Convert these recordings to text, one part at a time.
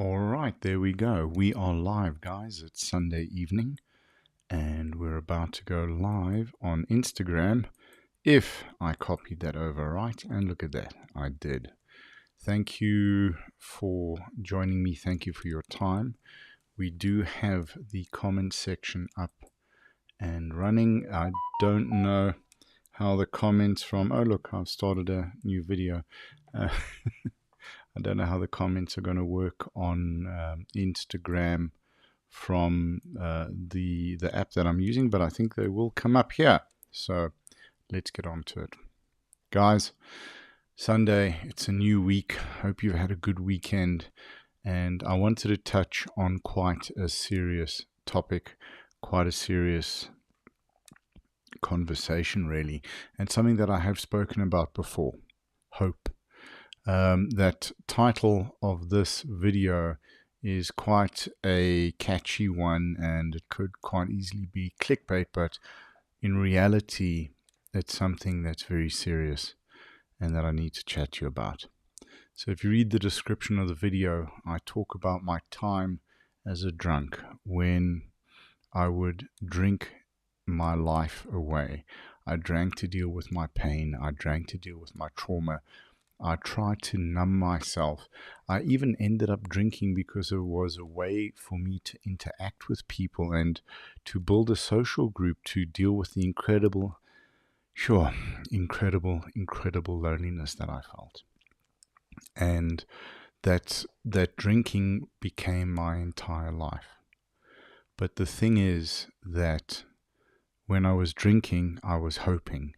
All right, there we go. We are live, guys. It's Sunday evening, and we're about to go live on Instagram. If I copied that over right, and look at that, I did. Thank you for joining me. Thank you for your time. We do have the comment section up and running. I don't know how the comments from, oh look, I've started a new video. I don't know how the comments are going to work on Instagram from the app that I'm using, but I think they will come up here. So let's get on to it. Guys, Sunday, it's a new week. Hope you've had a good weekend. And I wanted to touch on quite a serious topic, quite a serious conversation, really, and something that I have spoken about before, hope. That title of this video is quite a catchy one, and it could quite easily be clickbait, but in reality, it's something that's very serious and that I need to chat to you about. So if you read the description of the video, I talk about my time as a drunk when I would drink my life away. I drank to deal with my pain. I drank to deal with my trauma. I tried to numb myself. I even ended up drinking because it was a way for me to interact with people and to build a social group to deal with the incredible loneliness that I felt. And that drinking became my entire life. But the thing is that when I was drinking, I was hoping.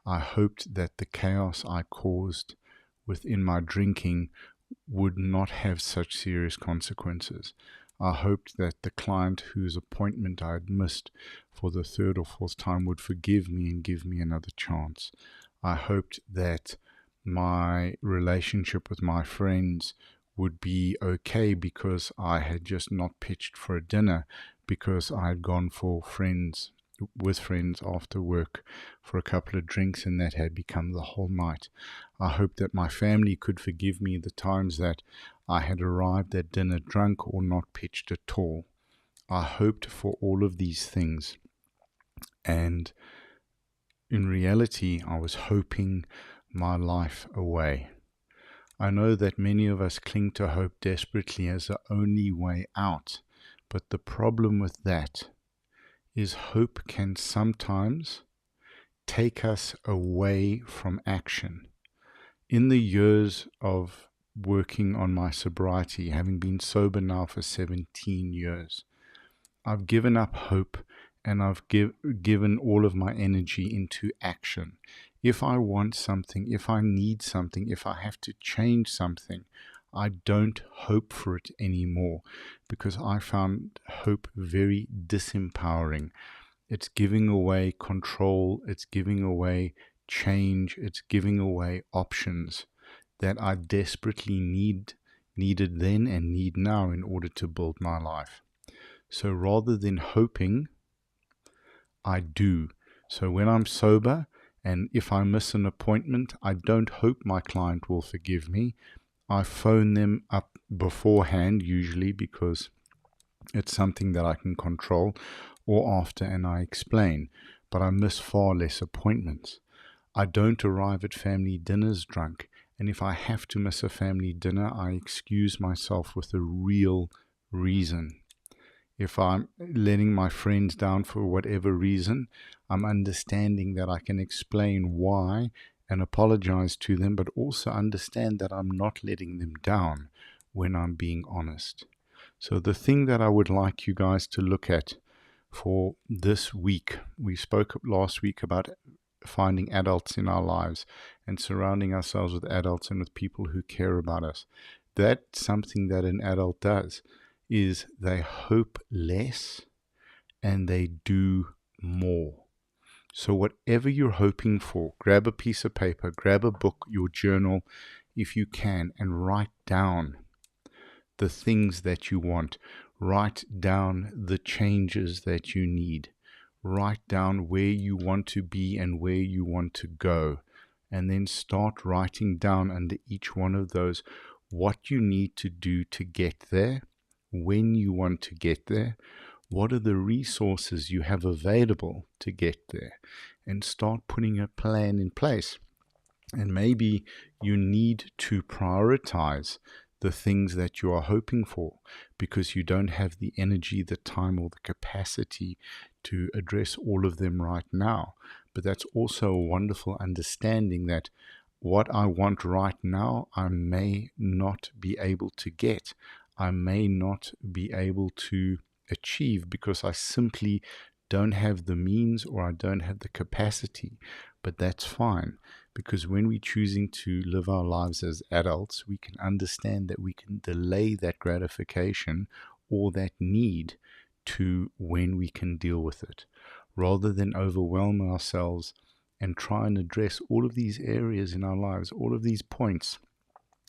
I hoped that the chaos I caused within my drinking would not have such serious consequences. I hoped that the client whose appointment I had missed for the third or fourth time would forgive me and give me another chance. I hoped that my relationship with my friends would be okay because I had just not pitched for a dinner, because I had gone with friends after work for a couple of drinks, and that had become the whole night. I hoped that my family could forgive me the times that I had arrived at dinner drunk or not pitched at all. I hoped for all of these things, and in reality, I was hoping my life away. I know that many of us cling to hope desperately as the only way out, but the problem with that is hope can sometimes take us away from action. In the years of working on my sobriety, having been sober now for 17 years, I've given up hope, and I've given all of my energy into action. If I want something, if I need something, if I have to change something, I don't hope for it anymore, because I found hope very disempowering. It's giving away control, it's giving away change, it's giving away options that I desperately needed then and need now in order to build my life. So rather than hoping, I do. So when I'm sober, and if I miss an appointment, I don't hope my client will forgive me. I phone them up beforehand, usually, because it's something that I can control, or after, and I explain. But I miss far less appointments. I don't arrive at family dinners drunk, and if I have to miss a family dinner, I excuse myself with a real reason. If I'm letting my friends down for whatever reason, I'm understanding that I can explain why and apologize to them, but also understand that I'm not letting them down when I'm being honest. So the thing that I would like you guys to look at for this week, we spoke last week about finding adults in our lives and surrounding ourselves with adults and with people who care about us. That's something that an adult does, is they hope less and they do more. So whatever you're hoping for, grab a piece of paper, grab a book, your journal, if you can, and write down the things that you want. Write down the changes that you need. Write down where you want to be and where you want to go. And then start writing down under each one of those what you need to do to get there, when you want to get there, what are the resources you have available to get there, and start putting a plan in place. And maybe you need to prioritize the things that you are hoping for because you don't have the energy, the time, or the capacity to address all of them right now. But that's also a wonderful understanding that what I want right now, I may not be able to get. I may not be able to achieve because I simply don't have the means or I don't have the capacity. But that's fine, because when we're choosing to live our lives as adults, we can understand that we can delay that gratification or that need to when we can deal with it, rather than overwhelm ourselves and try and address all of these areas in our lives, all of these points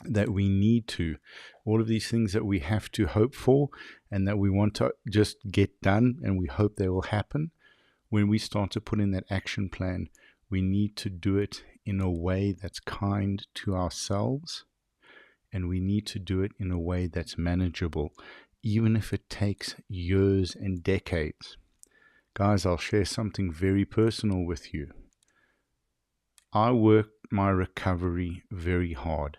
that we need to, all of these things that we have to hope for and that we want to just get done and we hope they will happen. When we start to put in that action plan, we need to do it in a way that's kind to ourselves, and we need to do it in a way that's manageable, even if it takes years and decades. Guys, I'll share something very personal with you. I worked my recovery very hard.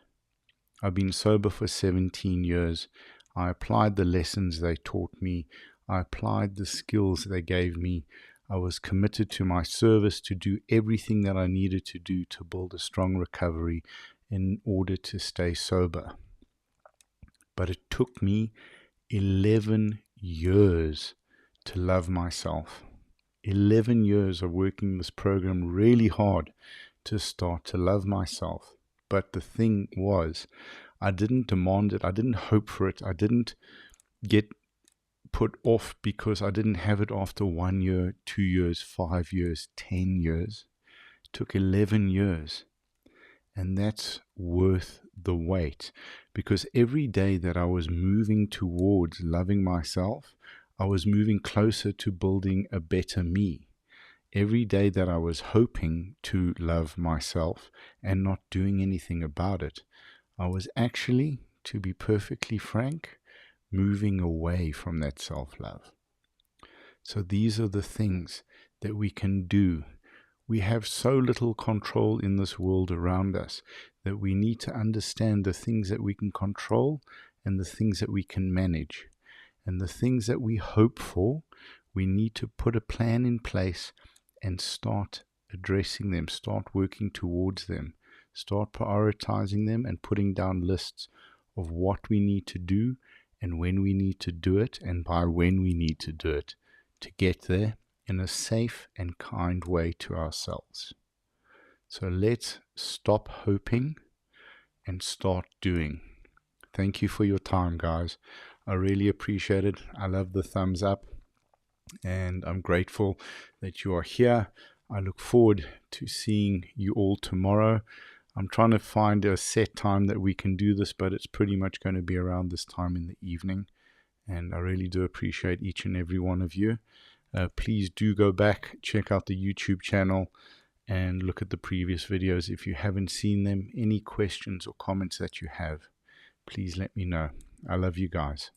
I've been sober for 17 years. I applied the lessons they taught me. I applied the skills they gave me. I was committed to my service to do everything that I needed to do to build a strong recovery in order to stay sober. But it took me 11 years to love myself. 11 years of working this program really hard to start to love myself. But the thing was, I didn't demand it. I didn't hope for it. I didn't get put off because I didn't have it after 1 year, 2 years, 5 years, 10 years. It took 11 years. And that's worth the wait, because every day that I was moving towards loving myself, I was moving closer to building a better me. Every day that I was hoping to love myself and not doing anything about it, I was actually, to be perfectly frank, moving away from that self-love. So these are the things that we can do. We have so little control in this world around us that we need to understand the things that we can control and the things that we can manage. And the things that we hope for, we need to put a plan in place and start addressing them, start working towards them, start prioritizing them and putting down lists of what we need to do and when we need to do it and by when we need to do it to get there in a safe and kind way to ourselves. So let's stop hoping and start doing. Thank you for your time, guys. I really appreciate it. I love the thumbs up, and I'm grateful that you are here. I look forward to seeing you all tomorrow. I'm trying to find a set time that we can do this, but it's pretty much going to be around this time in the evening. And I really do appreciate each and every one of you. Please do go back, check out the YouTube channel, and look at the previous videos if you haven't seen them. Any questions or comments that you have, please let me know. I love you guys.